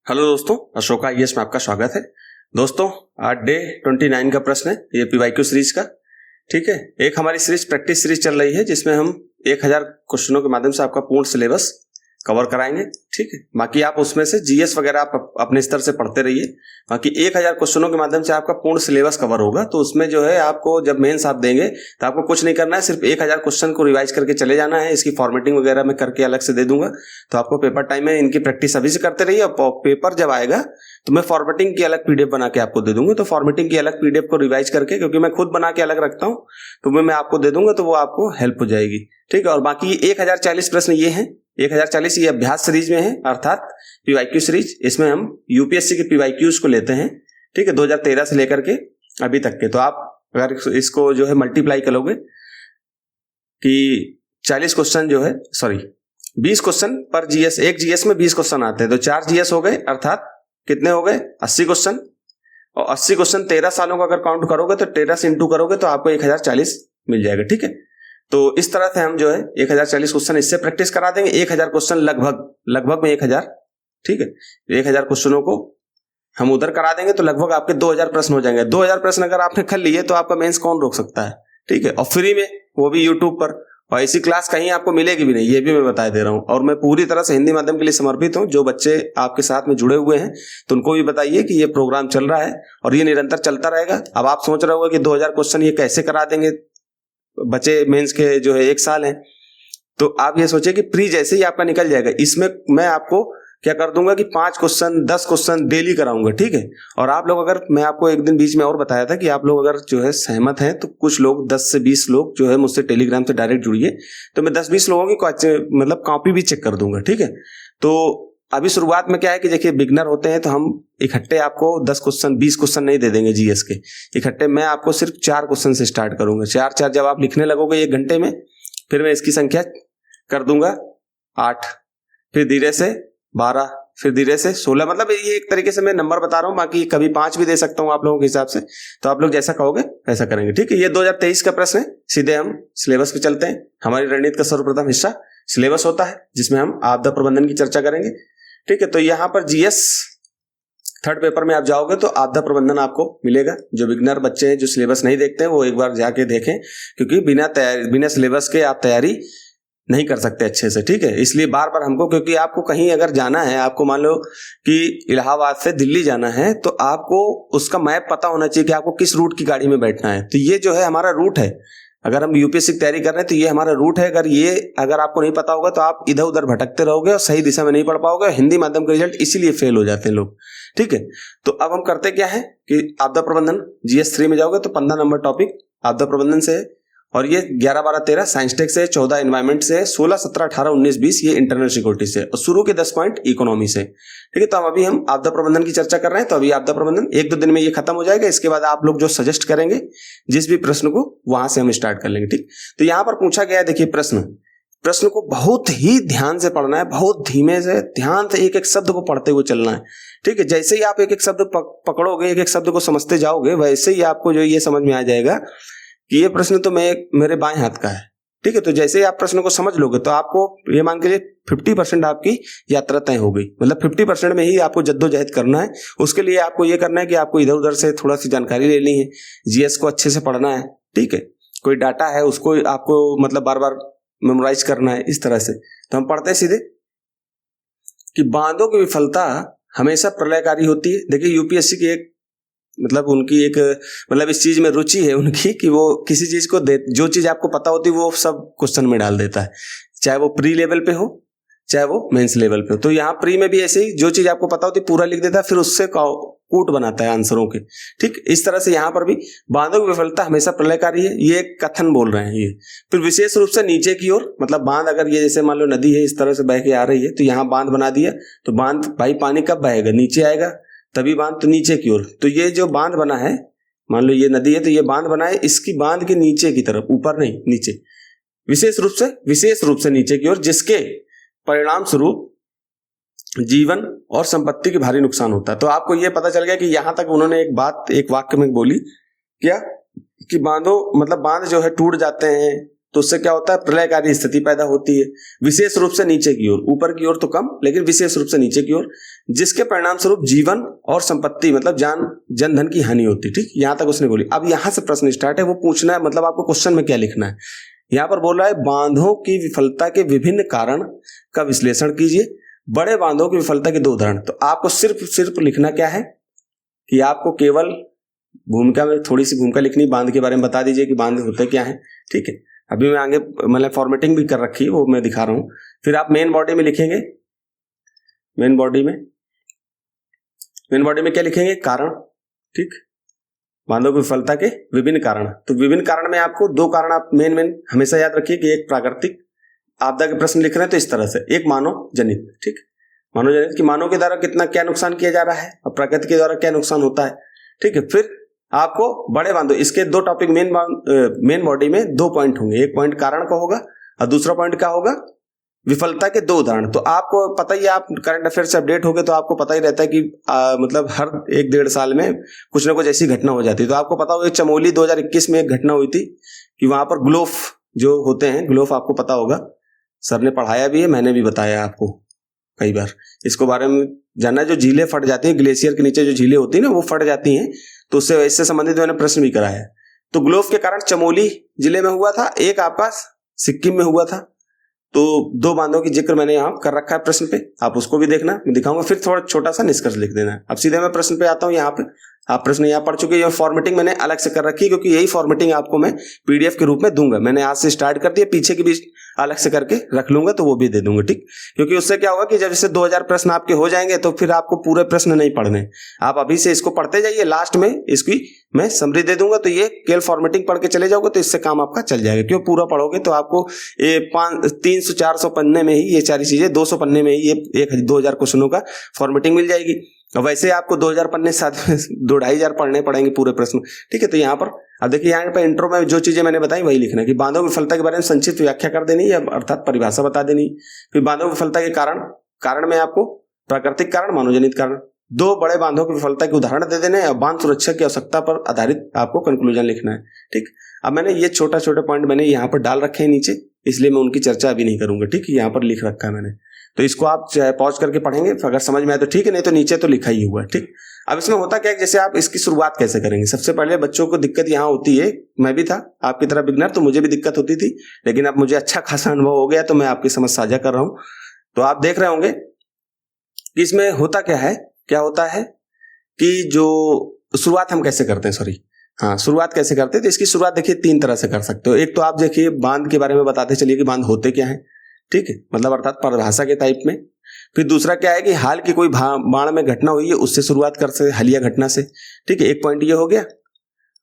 Hello दोस्तों, Ashok IAS में आपका स्वागत है। दोस्तों, आज डे 29 का प्रश्न है ये पीवाईक्यू सीरीज का। ठीक है, एक हमारी सीरीज प्रैक्टिस सीरीज चल रही है जिसमें हम 1000 क्वेश्चनों के माध्यम से आपका पूर्ण सिलेबस कवर कराएंगे। ठीक है, बाकी आप उसमें से जीएस वगैरह आप अपने स्तर से पढ़ते रहिए। बाकी 1000 क्वेश्चनों के माध्यम से आपका पूर्ण सिलेबस कवर होगा। तो उसमें जो है आपको जब मेंस आप देंगे तो आपको कुछ नहीं करना है, सिर्फ 1000 क्वेश्चन को रिवाइज करके चले जाना है। इसकी फॉर्मेटिंग वगैरह मैं करके अलग से दे दूंगा, तो आपको पेपर टाइम में इनकी प्रैक्टिस अभी से करते रहिए। और पेपर जब आएगा तो मैं फॉर्मेटिंग की अलग पीडीएफ बना के आपको दे दूंगा। तो फॉर्मेटिंग की अलग पीडीएफ को रिवाइज करके, क्योंकि मैं खुद बना के अलग रखता हूँ, तो मैं आपको दे दूंगा, तो वो आपको हेल्प हो जाएगी। ठीक है, और बाकी 1040 प्रश्न ये हैं। 1040 ये अभ्यास सीरीज में है, अर्थात पीवाईक्यू सीरीज। इसमें हम यूपीएससी के पीवाईक्यूज को लेते हैं। ठीक है, 2013 से लेकर के अभी तक के। तो आप अगर इसको जो है मल्टीप्लाई करोगे कि 40 क्वेश्चन जो है, सॉरी 20 क्वेश्चन पर जीएस, एक जीएस में 20 क्वेश्चन आते हैं, तो 4 जीएस हो गए, अर्थात कितने हो गए 80 क्वेश्चन। और 80 क्वेश्चन 13 सालों का अगर काउंट करोगे तो 13 से इंटू करोगे तो आपको 1040 मिल जाएगा। ठीक है, तो इस तरह से हम जो है 1040 क्वेश्चन इससे प्रैक्टिस करा देंगे। 1000 क्वेश्चन लगभग में 1000। ठीक है, 1000 क्वेश्चनों को हम उधर करा देंगे तो लगभग आपके 2000 प्रश्न हो जाएंगे। 2000 प्रश्न अगर आपने कर लिए तो आपका मेंस कौन रोक सकता है। ठीक है, और फ्री में, वो भी यूट्यूब पर। और ऐसी क्लास कहीं आपको मिलेगी भी नहीं, ये भी मैं बता दे रहा हूँ। और मैं पूरी तरह से हिंदी माध्यम के लिए समर्पित हूँ। जो बच्चे आपके साथ में जुड़े हुए हैं तो उनको भी बताइए कि ये प्रोग्राम चल रहा है और ये निरंतर चलता रहेगा। अब आप सोच रहे होगे कि 2000 क्वेश्चन ये कैसे करा देंगे, बचे मेंस के जो है 1 साल है। तो आप ये सोचिए कि प्री जैसे ही आपका निकल जाएगा, इसमें मैं आपको क्या कर दूंगा कि 5 क्वेश्चन 10 क्वेश्चन डेली कराऊंगा। ठीक है, और आप लोग, अगर मैं आपको एक दिन बीच में और बताया था कि आप लोग अगर जो है सहमत हैं तो कुछ लोग 10 से 20 लोग जो है मुझसे टेलीग्राम से डायरेक्ट जुड़िए, तो मैं 10-20 लोगों की मतलब कॉपी भी चेक कर दूंगा। ठीक है, तो अभी शुरुआत में क्या है कि देखिए बिगनर होते हैं तो हम इकट्ठे आपको 10 क्वेश्चन 20 क्वेश्चन नहीं दे देंगे जीएस के इकट्ठे। मैं आपको सिर्फ 4 क्वेश्चन से स्टार्ट करूंगा। 4 जब आप लिखने लगोगे 1 घंटे में, फिर मैं इसकी संख्या कर दूंगा 8, फिर धीरे से 12, फिर धीरे से 16। मतलब ये एक तरीके से मैं नंबर बता रहा हूँ, बाकी कभी 5 भी दे सकता हूँ आप लोगों के हिसाब से। तो आप लोग जैसा कहोगे वैसा करेंगे। ठीक है, ये 2023 का प्रश्न है। सीधे हम सिलेबस पे चलते हैं। हमारी रणनीति का सर्वप्रथम हिस्सा सिलेबस होता है, जिसमें हम आपदा प्रबंधन की चर्चा करेंगे। ठीक है, तो यहाँ पर जीएस 3rd पेपर में आप जाओगे तो आपदा प्रबंधन आपको मिलेगा। जो बिगनर बच्चे हैं, जो सिलेबस नहीं देखते हैं, वो एक बार जाके देखें, क्योंकि बिना सिलेबस के आप तैयारी नहीं कर सकते अच्छे से। ठीक है, इसलिए बार बार हमको, क्योंकि आपको कहीं अगर जाना है, आपको मान लो कि इलाहाबाद से दिल्ली जाना है, तो आपको उसका मैप पता होना चाहिए कि आपको किस रूट की गाड़ी में बैठना है। तो ये जो है हमारा रूट है। अगर हम यूपीएससी की तैयारी कर रहे हैं तो ये हमारा रूट है। अगर आपको नहीं पता होगा तो आप इधर उधर भटकते रहोगे और सही दिशा में नहीं पढ़ पाओगे। हिंदी माध्यम के रिजल्ट इसीलिए फेल हो जाते हैं लोग। ठीक है, तो अब हम करते क्या है कि आपदा प्रबंधन जीएस 3 में जाओगे तो 15 नंबर टॉपिक आपदा प्रबंधन से है, और ये 11, 12, 13 साइंस टेक से, 14 एनवायरमेंट से, 16, 17, 18, 19, 20 ये इंटरनल सिक्योरिटी से, और शुरू के 10 पॉइंट इकोनॉमी से। ठीक है, तो अभी हम आपदा प्रबंधन की चर्चा कर रहे हैं। तो अभी आपदा प्रबंधन 1-2 दिन में ये खत्म हो जाएगा। इसके बाद आप लोग जो सजेस्ट करेंगे जिस भी प्रश्न को, वहां से हम स्टार्ट कर लेंगे। ठीक, तो यहां पर पूछा गया है, देखिए प्रश्न को बहुत ही ध्यान से पढ़ना है, बहुत धीमे से, ध्यान से एक एक शब्द को पढ़ते हुए चलना है। ठीक है, जैसे ही आप एक एक शब्द पकड़ोगे, एक एक शब्द को समझते जाओगे, वैसे ही आपको जो ये समझ में आ जाएगा कि ये प्रश्न तो मेरे बाएं हाथ का है। ठीक है, तो जैसे ही आप प्रश्न को समझ लोगे तो आपको ये मान के लिए 50% आपकी यात्रा तय हो गई। मतलब 50% में ही आपको जद्दोजहद करना है। उसके लिए आपको ये करना है कि आपको इधर उधर से थोड़ा सी जानकारी लेनी है, जीएस को अच्छे से पढ़ना है। ठीक है, कोई डाटा है उसको आपको मतलब बार बार मेमोराइज करना है, इस तरह से। तो हम पढ़ते हैं सीधे कि बांधों की विफलता हमेशा प्रलयकारी होती है। देखिए यूपीएससी की मतलब इस चीज में रुचि है उनकी कि वो किसी चीज को जो चीज आपको पता होती है वो सब क्वेश्चन में डाल देता है, चाहे वो प्री लेवल पे हो चाहे वो मेंस लेवल पे हो। तो यहाँ प्री में भी ऐसे ही जो चीज आपको पता होती है पूरा लिख देता है, फिर उससे कूट बनाता है आंसरों के। ठीक, इस तरह से यहाँ पर भी बांधों की विफलता हमेशा प्रलयकारी है, ये एक कथन बोल रहे हैं ये। फिर विशेष रूप से नीचे की ओर, मतलब बांध अगर ये जैसे मान लो नदी है, इस तरह से बह के आ रही है, तो यहाँ बांध बना दिया, तो बांध भाई पानी कब बहेगा, नीचे आएगा तभी बांध, तो नीचे की ओर। तो ये जो बांध बना है, मान लो ये नदी है तो ये बांध बना है, इसकी बांध के नीचे की तरफ, ऊपर नहीं नीचे, विशेष रूप से नीचे की ओर, जिसके परिणाम स्वरूप जीवन और संपत्ति की भारी नुकसान होता है। तो आपको यह पता चल गया कि यहां तक उन्होंने एक वाक्य में बोली क्या कि बांध जो है टूट जाते हैं तो उससे क्या होता है, प्रलयकारी स्थिति पैदा होती है, विशेष रूप से नीचे की ओर, ऊपर की ओर तो कम लेकिन विशेष रूप से नीचे की ओर, जिसके परिणाम स्वरूप जीवन और संपत्ति मतलब जन धन की हानि होती है। ठीक, यहां तक उसने बोली। अब यहां से प्रश्न स्टार्ट है, वो पूछना है मतलब आपको क्वेश्चन में क्या लिखना है। यहां पर बोल रहा है बांधों की विफलता के विभिन्न कारण का विश्लेषण कीजिए, बड़े बांधों की विफलता के 2 उदाहरण। तो आपको सिर्फ लिखना क्या है कि आपको केवल भूमिका में थोड़ी सी भूमिका लिखनी, बांध के बारे में बता दीजिए कि बांध होते क्या है। ठीक है, अभी मैं आगे मतलब फॉर्मेटिंग भी कर रखी है, वो मैं दिखा रहा हूं। फिर आप मेन बॉडी में लिखेंगे, मेन बॉडी में क्या लिखेंगे, कारण। ठीक, बांधों की विफलता के विभिन्न कारण। तो विभिन्न कारण में आपको 2 कारण आप मेन हमेशा याद रखिए कि एक प्राकृतिक आपदा के प्रश्न लिख रहे हैं तो इस तरह से, एक मानव जनित। ठीक, मानव जनित कि मानव के द्वारा कितना क्या नुकसान किया जा रहा है और प्रकृति के द्वारा क्या नुकसान होता है। ठीक है, फिर आपको बड़े बांधों, इसके 2 टॉपिक मेन बॉडी में 2 पॉइंट होंगे, एक पॉइंट कारण का होगा और दूसरा पॉइंट क्या होगा, विफलता के 2 उदाहरण। तो आपको पता ही, आप करंट अफेयर से अपडेट हो गए तो आपको पता ही रहता है कि मतलब हर 1-1.5 साल में कुछ ना कुछ ऐसी घटना हो जाती है। तो आपको पता होगा चमोली 2021 में एक घटना हुई थी कि वहां पर ग्लोफ जो होते हैं, ग्लोफ आपको पता होगा, सर ने पढ़ाया भी है, मैंने भी बताया आपको कई बार इसको बारे में जानना है। जो झीलें फट जाती हैं, ग्लेशियर के नीचे जो झीलें होती है ना वो फट जाती हैं, तो उससे इससे संबंधित मैंने प्रश्न भी कराया है। तो ग्लोफ के कारण चमोली जिले में हुआ था, एक आपका सिक्किम में हुआ था। तो 2 बांधों की जिक्र मैंने यहाँ कर रखा है प्रश्न पे, आप उसको भी देखना, मैं दिखाऊंगा। फिर थोड़ा छोटा सा निष्कर्ष लिख देना है। अब सीधे मैं प्रश्न पे आता हूँ। यहाँ पे आप प्रश्न यहाँ पढ़ चुके हैं, फॉर्मेटिंग मैंने अलग से कर रखी है क्योंकि यही फॉर्मेटिंग आपको मैं पीडीएफ के रूप में दूंगा। मैंने आज से स्टार्ट कर दिया, पीछे की भी अलग से करके रख लूंगा तो वो भी दे दूंगा। ठीक, क्योंकि उससे क्या होगा कि जब इससे 2000 प्रश्न आपके हो जाएंगे तो फिर आपको पूरे प्रश्न नहीं पढ़ने, आप अभी से इसको पढ़ते जाइए, लास्ट में इसकी मैं समरी दे दूंगा। तो ये केवल फॉर्मेटिंग पढ़ के चले जाओगे तो इससे काम आपका चल जाएगा। क्यों, पूरा पढ़ोगे तो आपको 300-400 पन्ने में ही ये सारी चीजें, 200 पन्ने में ही ये 2000 क्वेश्चनों का फॉर्मेटिंग मिल जाएगी। वैसे आपको 2000 पन्ने साथ में 2-2500 पढ़ने पड़ेंगे पूरे प्रश्न। ठीक है, तो यहाँ पर अब देखिए, यहाँ पर इंट्रो में जो चीजें मैंने बताई वही लिखना है कि बांधों की विफलता के बारे में संक्षिप्त व्याख्या कर देनी है, अर्थात परिभाषा बता देनी। फिर बांधों की विफलता के कारण में आपको प्राकृतिक कारण, मानवजनित कारण, 2 बड़े बांधों की विफलता के उदाहरण दे देने हैं और बांध सुरक्षा की आवश्यकता पर आधारित आपको कंक्लूजन लिखना है। ठीक, अब मैंने ये छोटे पॉइंट मैंने यहाँ पर डाल रखे हैं नीचे, इसलिए मैं उनकी चर्चा अभी नहीं करूंगा। ठीक, यहाँ पर लिख रखा है मैंने, तो इसको आप पॉज करके पढ़ेंगे, अगर समझ में आए तो ठीक है, नहीं तो नीचे तो लिखा ही हुआ है। ठीक, अब इसमें होता क्या है, जैसे आप इसकी शुरुआत कैसे करेंगे। सबसे पहले बच्चों को दिक्कत यहाँ होती है, मैं भी था आपकी तरह बिगनर, तो मुझे भी दिक्कत होती थी, लेकिन अब मुझे अच्छा खासा अनुभव हो गया तो मैं आपके समझ साझा कर रहा हूं। तो आप देख रहे होंगे कि इसमें होता क्या होता है कि जो शुरुआत हम कैसे करते हैं, शुरुआत कैसे करते हैं। तो इसकी शुरुआत देखिए 3 तरह से कर सकते हो। एक तो आप देखिए बांध के बारे में बताते चलिए कि बांध होते क्या है। ठीक है, मतलब अर्थात परिभाषा के टाइप में। फिर दूसरा क्या है कि हाल की कोई बाढ़ में घटना हुई है उससे शुरुआत कर सकते, हालिया घटना से। ठीक है, एक पॉइंट ये हो गया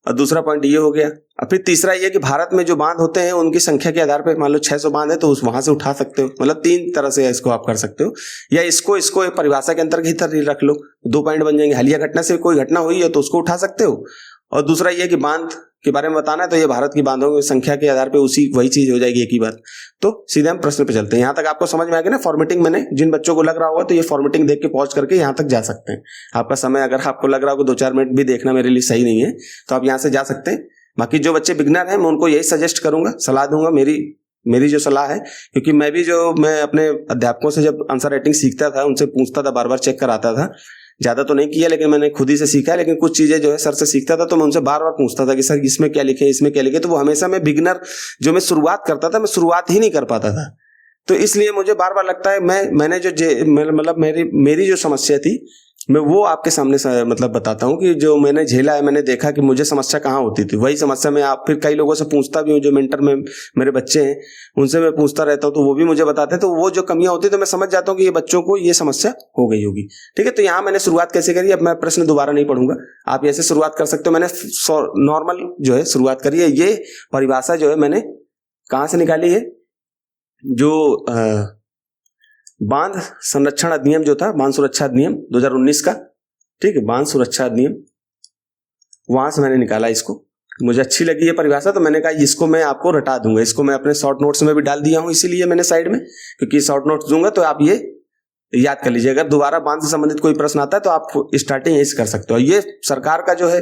और दूसरा पॉइंट ये हो गया। और फिर तीसरा ये कि भारत में जो बांध होते हैं उनकी संख्या के आधार पर, मान लो 600 बांध है तो उस वहां से उठा सकते हो। मतलब 3 तरह से इसको आप कर सकते हो, या इसको एक परिभाषा के अंतर्गत ही रख लो, 2 पॉइंट बन जाएंगे। हालिया घटना से कोई घटना हुई है तो उसको उठा सकते हो, और दूसरा ये कि बांध के बारे में बताना है तो ये भारत की बांधों की संख्या के आधार पे वही चीज हो जाएगी, एक ही बात। तो सीधे हम प्रश्न पे चलते हैं। यहाँ तक आपको समझ में आ गया ना फॉर्मेटिंग। मैंने जिन बच्चों को लग रहा होगा तो ये फॉर्मेटिंग देख के पॉज करके यहाँ तक जा सकते हैं। आपका समय अगर आपको लग रहा होगा 2-4 मिनट भी देखना मेरे लिए सही नहीं है तो आप यहाँ से जा सकते हैं। बाकी जो बच्चे बिगनर हैं मैं उनको यही सजेस्ट करूंगा, सलाह दूंगा, मेरी जो सलाह है, क्योंकि मैं अपने अध्यापकों से जब आंसर राइटिंग सीखता था उनसे पूछता था, बार बार चेक कराता था। ज्यादा तो नहीं किया लेकिन मैंने खुद ही से सीखा है। लेकिन कुछ चीजें जो है सर से सीखता था तो मैं उनसे बार बार पूछता था कि सर इसमें क्या लिखे, इसमें क्या लिखे। तो वो हमेशा मैं बिगनर जो मैं शुरुआत करता था, मैं शुरुआत ही नहीं कर पाता था। तो इसलिए मुझे बार बार लगता है मैंने जो मतलब मेरी जो समस्या थी मैं वो आपके सामने मतलब बताता हूँ कि जो मैंने झेला है, मैंने देखा कि मुझे समस्या कहाँ होती थी। वही समस्या मैं आप फिर कई लोगों से पूछता भी हूँ, जो मेंटर में मेरे बच्चे हैं उनसे मैं पूछता रहता हूँ, तो वो भी मुझे बताते हैं। तो वो जो कमियां होती है तो मैं समझ जाता हूँ कि ये बच्चों को ये समस्या हो गई होगी। ठीक है, तो यहाँ मैंने शुरुआत कैसे करी, अब मैं प्रश्न दोबारा नहीं पढ़ूंगा, आप ऐसे शुरुआत कर सकते हो। मैंने नॉर्मल जो है शुरुआत करी है। ये परिभाषा जो है मैंने कहाँ से निकाली है, जो बांध संरक्षण अधिनियम जो था, बांध सुरक्षा अधिनियम 2019 का। ठीक है, बांध सुरक्षा अधिनियम, वहां से मैंने निकाला इसको। मुझे अच्छी लगी ये परिभाषा तो मैंने कहा इसको मैं आपको रटा दूंगा। इसको मैं अपने शॉर्ट नोट्स में भी डाल दिया हूं, इसीलिए मैंने साइड में, क्योंकि शॉर्ट नोट्स दूंगा तो आप ये याद कर लीजिए। अगर दोबारा बांध से संबंधित कोई प्रश्न आता है तो आप स्टार्टिंग यही कर सकते हो। ये सरकार का जो है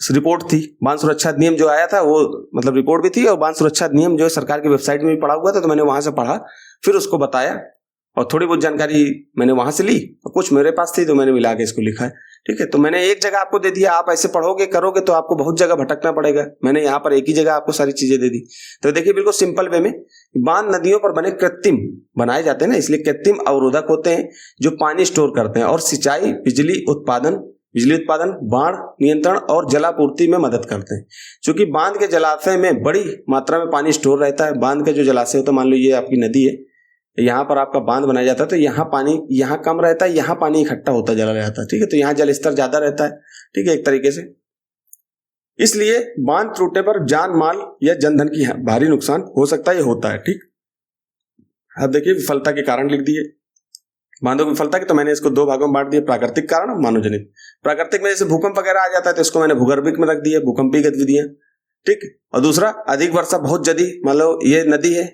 रिपोर्ट थी, बांध सुरक्षा अधिनियम जो आया था वो मतलब रिपोर्ट भी थी, और बांध सुरक्षा अधिनियम जो सरकार की वेबसाइट में भी पढ़ा हुआ था, तो मैंने वहां से पढ़ा, फिर उसको बताया और थोड़ी बहुत जानकारी मैंने वहां से ली और कुछ मेरे पास थी तो मैंने मिला के इसको लिखा है। ठीक है, तो मैंने एक जगह आपको दे दिया, आप ऐसे पढ़ोगे करोगे तो आपको बहुत जगह भटकना पड़ेगा, मैंने यहाँ पर एक ही जगह आपको सारी चीजें दे दी। तो देखिए बिल्कुल सिंपल वे में, बांध नदियों पर बने कृत्रिम बनाए जाते हैं ना, इसलिए कृत्रिम अवरोधक होते हैं जो पानी स्टोर करते हैं और सिंचाई, बिजली उत्पादन, बाढ़ नियंत्रण और जलापूर्ति में मदद करते हैं। क्योंकि बांध के जलाशय में बड़ी मात्रा में पानी स्टोर रहता है। बांध का जो जलाशय होता है, मान लो ये आपकी नदी है, यहाँ पर आपका बांध बनाया जाता है, तो यहाँ पानी यहाँ कम रहता है, यहाँ पानी इकट्ठा होता चला जाता है। ठीक है, तो यहाँ जल स्तर ज्यादा रहता है। ठीक है, एक तरीके से इसलिए बांध टूटने पर जान माल या जनधन की भारी नुकसान हो सकता है, ये होता है। ठीक, अब देखिए विफलता के कारण लिख दिए, बांधों की विफलता की, तो मैंने इसको दो भागों में बांट दिया, प्राकृतिक कारण और मानवजनित। प्राकृतिक में जैसे भूकंप वगैरह आ जाता है तो इसको मैंने भूगर्भिक में रख दिया, भूकंपीय गतिविधियां। ठीक, और दूसरा अधिक वर्षा बहुत जल्दी, मान लो ये नदी है,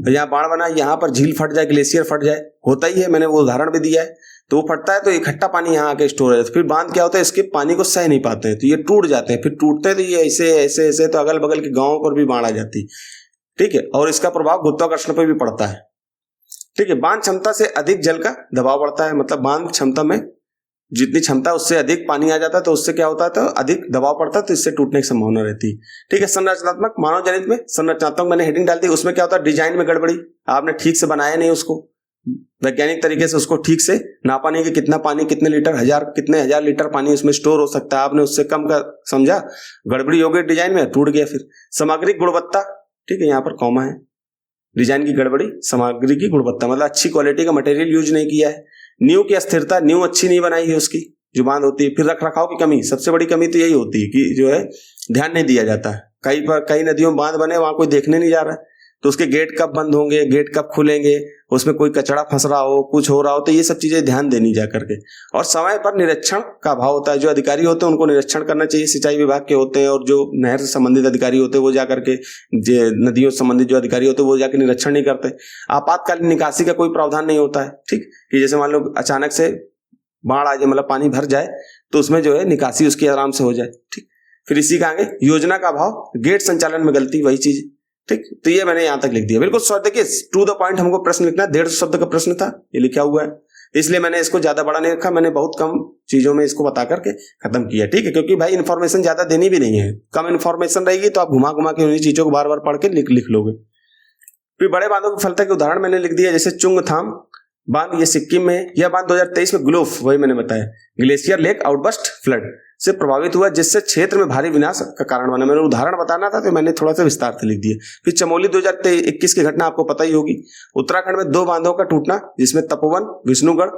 यहाँ बाढ़ बना, यहाँ पर झील फट जाए, ग्लेशियर फट जाए, होता ही है, मैंने वो उदाहरण भी दिया है। तो वो फटता है तो इकट्ठा पानी यहाँ आके स्टोर है, फिर बांध क्या होता है, इसके पानी को सह नहीं पाते हैं तो ये टूट जाते हैं, फिर टूटते हैं तो ये ऐसे ऐसे ऐसे तो अगल बगल के गांवों पर भी बाढ़ आ जाती। ठीक है, और इसका प्रभाव गुरुत्वाकर्षण पर भी पड़ता है। ठीक है, बांध क्षमता से अधिक जल का दबाव बढ़ता है, मतलब बांध क्षमता में जितनी क्षमता उससे अधिक पानी आ जाता है तो उससे क्या होता है, तो अधिक दबाव पड़ता है, तो इससे टूटने की संभावना रहती है। ठीक है, संरचनात्मक मानव जनित में, संरचनात्मक मैंने हेडिंग डाल दी, उसमें क्या होता है, डिजाइन में गड़बड़ी, आपने ठीक से बनाया नहीं उसको, वैज्ञानिक तरीके से उसको ठीक से नापा नहीं कि कितना पानी, कितने लीटर, कितने हजार लीटर पानी उसमें स्टोर हो सकता है, आपने उससे कम का समझा, गड़बड़ी हो गई डिजाइन में, टूट गया। फिर सामग्री गुणवत्ता, ठीक है, यहाँ पर कॉमा है, डिजाइन की गड़बड़ी, सामग्री की गुणवत्ता मतलब अच्छी क्वालिटी का मटेरियल यूज नहीं किया है। नींव की अस्थिरता, नींव अच्छी नहीं बनाई है उसकी जो बांध होती है। फिर रख रखाव की कमी, सबसे बड़ी कमी तो यही होती है कि जो है ध्यान नहीं दिया जाता है। कई नदियों में बांध बने, वहां कोई देखने नहीं जा रहा है, तो उसके गेट कब बंद होंगे, गेट कब खुलेंगे, उसमें कोई कचरा फंस रहा हो, कुछ हो रहा हो, तो ये सब चीजें ध्यान देनी जा करके। और समय पर निरीक्षण का अभाव होता है, जो अधिकारी होते हैं उनको निरीक्षण करना चाहिए, सिंचाई विभाग के होते हैं और जो नहर से संबंधित अधिकारी होते हैं वो जाकर के, नदियों से संबंधित जो अधिकारी होते हैं वो जाकर निरीक्षण नहीं करते। आपातकालीन निकासी का कोई प्रावधान नहीं होता है। ठीक, कि जैसे मान लो अचानक से बाढ़ आ जाए, मतलब पानी भर जाए, तो उसमें जो है निकासी उसकी आराम से हो जाए। ठीक, फिर इसी का आगे योजना का अभाव, गेट संचालन में गलती, वही चीज। ठीक, तो ये मैंने यहां तक लिख दिया, बिल्कुल देखिए टू द पॉइंट हमको प्रश्न लिखना है, 150 शब्द का प्रश्न था, ये लिखा हुआ है, इसलिए मैंने इसको ज्यादा बड़ा नहीं रखा, मैंने बहुत कम चीजों में इसको बता करके खत्म किया। ठीक है, क्योंकि भाई इन्फॉर्मेशन ज्यादा देनी भी नहीं है, कम इन्फॉर्मेशन रहेगी तो आप घुमा घुमा के उन्हीं चीजों को बार बार पढ़ के लिख लोगे। फिर बड़े बांधों की विफलता के उदाहरण मैंने लिख दिया, जैसे चुंगथाम बांध, ये सिक्किम में, यह बांध 2023 में ग्लोफ, वही मैंने बताया, ग्लेशियर लेक आउटबर्स्ट फ्लड से प्रभावित हुआ, जिससे क्षेत्र में भारी विनाश का कारण बना। मैंने उदाहरण बताना था तो मैंने थोड़ा सा विस्तार से लिख दिया। फिर चमोली 2021 की घटना आपको पता ही होगी, उत्तराखंड में 2 बांधों का टूटना, जिसमें तपोवन, विष्णुगढ़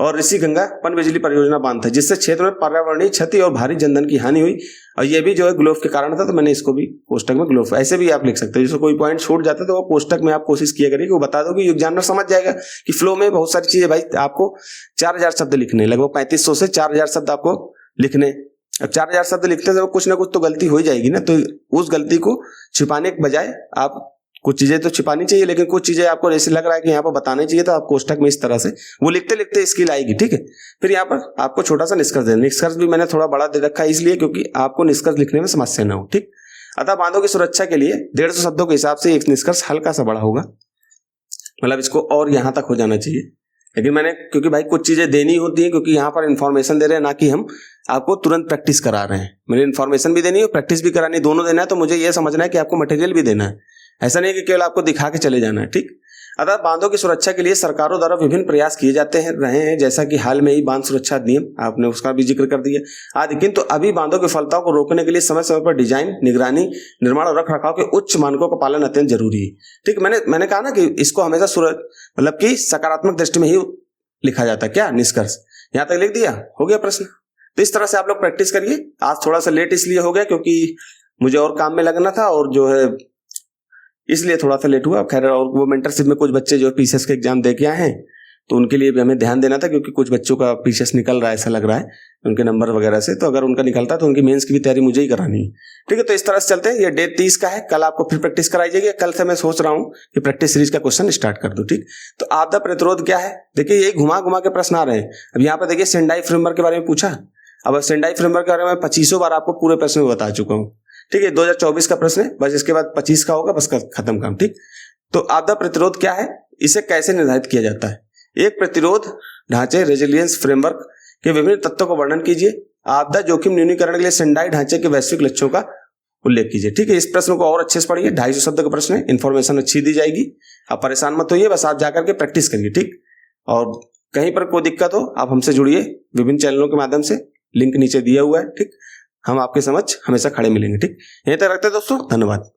और ऋषिगंगा पनबिजली परियोजना बांध था, जिससे क्षेत्र में पर्यावरणीय क्षति और भारी जनधन की हानि हुई, और ये भी जो है ग्लोफ के कारण था, तो मैंने इसको भी कोष्टक में ग्लोफ, ऐसे भी आप लिख सकते हो, जैसे कोई पॉइंट छूट जाता है तो वो कोष्टक में आप कोशिश किया करिए कि वो बता दो कि एग्जामिनर समझ जाएगा कि फ्लो में बहुत सारी चीजें, भाई आपको 4000 शब्द लिखने, लगभग 3500 से 4000 शब्द आपको लिखने। अब 4000 शब्द लिखते समय कुछ ना कुछ तो गलती हो जाएगी ना, तो उस गलती को छिपाने के बजाय आप कुछ चीजें तो छिपानी चाहिए, लेकिन कुछ चीजें आपको जैसे लग रहा है कि यहाँ पर बतानी चाहिए, तो आप कोष्टक में इस तरह से वो लिखते लिखते स्किल आएगी। ठीक है, फिर यहाँ पर आपको छोटा सा निष्कर्ष देना, निष्कर्ष भी मैंने थोड़ा बड़ा दे रखा है इसलिए क्योंकि आपको निष्कर्ष लिखने में समस्या ना हो। ठीक, अतः बांधों की सुरक्षा के लिए 150 शब्दों के हिसाब से एक निष्कर्ष हल्का सा बड़ा होगा, मतलब इसको और यहाँ तक हो जाना चाहिए। लेकिन मैंने, क्योंकि भाई कुछ चीजें देनी होती है, क्योंकि यहाँ पर इन्फॉर्मेशन दे रहे हैं, ना कि हम आपको तुरंत प्रैक्टिस करा रहे हैं। मैंने इन्फॉर्मेशन भी देनी है, प्रैक्टिस भी करानी, दोनों देना है, तो मुझे यह समझना है कि आपको मटेरियल भी देना है, ऐसा नहीं कि केवल आपको दिखा के चले जाना है। ठीक, अतः बांधों की सुरक्षा के लिए सरकारों द्वारा विभिन्न प्रयास किए जाते हैं रहे हैं, जैसा कि हाल में ही बांध सुरक्षा अधिनियम, आपने उसका भी जिक्र कर दिया आदि। किंतु अभी बांधों की विफलताओं को रोकने के लिए समय समय पर डिजाइन, निगरानी, निर्माण और रख रखाव के उच्च मानकों का पालन अत्यंत जरूरी है। ठीक, मैंने कहा ना कि इसको हमेशा मतलब कि सकारात्मक दृष्टि में ही लिखा जाता है। क्या निष्कर्ष यहाँ तक लिख दिया, हो गया प्रश्न। तो इस तरह से आप लोग प्रैक्टिस करिए। आज थोड़ा सा लेट इसलिए हो गया क्योंकि मुझे और काम में लगना था, और जो है इसलिए थोड़ा सा लेट हुआ। खैर, और वो मेंटरशिप में कुछ बच्चे जो पीसीएस के एग्जाम दे के आए हैं, तो उनके लिए भी हमें ध्यान देना था, क्योंकि कुछ बच्चों का पीसीएस निकल रहा है, ऐसा लग रहा है उनके नंबर वगैरह से। तो अगर उनका निकलता है तो उनकी मेंस की भी तैयारी मुझे ही करानी है। ठीक है, तो इस तरह से चलते हैं। ये डे 30 का है, कल आपको फिर प्रैक्टिस कराई जाएगी। कल से मैं सोच रहा हूँ कि प्रैक्टिस सीरीज का क्वेश्चन स्टार्ट कर दूं। ठीक, तो आपदा प्रतिरोध क्या है, देखिए ये घुमा घुमा के प्रश्न आ रहे हैं। अब यहाँ पर देखिए सेंडाई फ्रेमवर्क के बारे में पूछा, अब सेंडाई फ्रेमवर्क के बारे में 25 बार आपको पूरे प्रश्न में बता चुका हूँ, ठीक है। 2024 का प्रश्न है, बस इसके बाद 25 का होगा, बस खत्म काम, ठीक। तो आपदा प्रतिरोध क्या है, इसे कैसे निर्धारित किया जाता है? एक प्रतिरोध ढांचे रेजिलियंस फ्रेमवर्क के विभिन्न तत्वों का वर्णन कीजिए। आपदा जोखिम न्यूनीकरण के लिए सेंडाई ढांचे के वैश्विक लक्ष्यों का उल्लेख कीजिए, ठीक है। इस प्रश्न को और अच्छे से पढ़िए, 250 शब्द का प्रश्न है, इन्फॉर्मेशन अच्छी दी जाएगी, आप परेशान मत होइए, बस आप जाकर के प्रैक्टिस करिए, ठीक। और कहीं पर कोई दिक्कत हो आप हमसे जुड़िए विभिन्न चैनलों के माध्यम से, लिंक नीचे दिया हुआ है, ठीक। हम आपके समक्ष हमेशा खड़े मिलेंगे, ठीक। यहीं तक रखते हैं दोस्तों, धन्यवाद।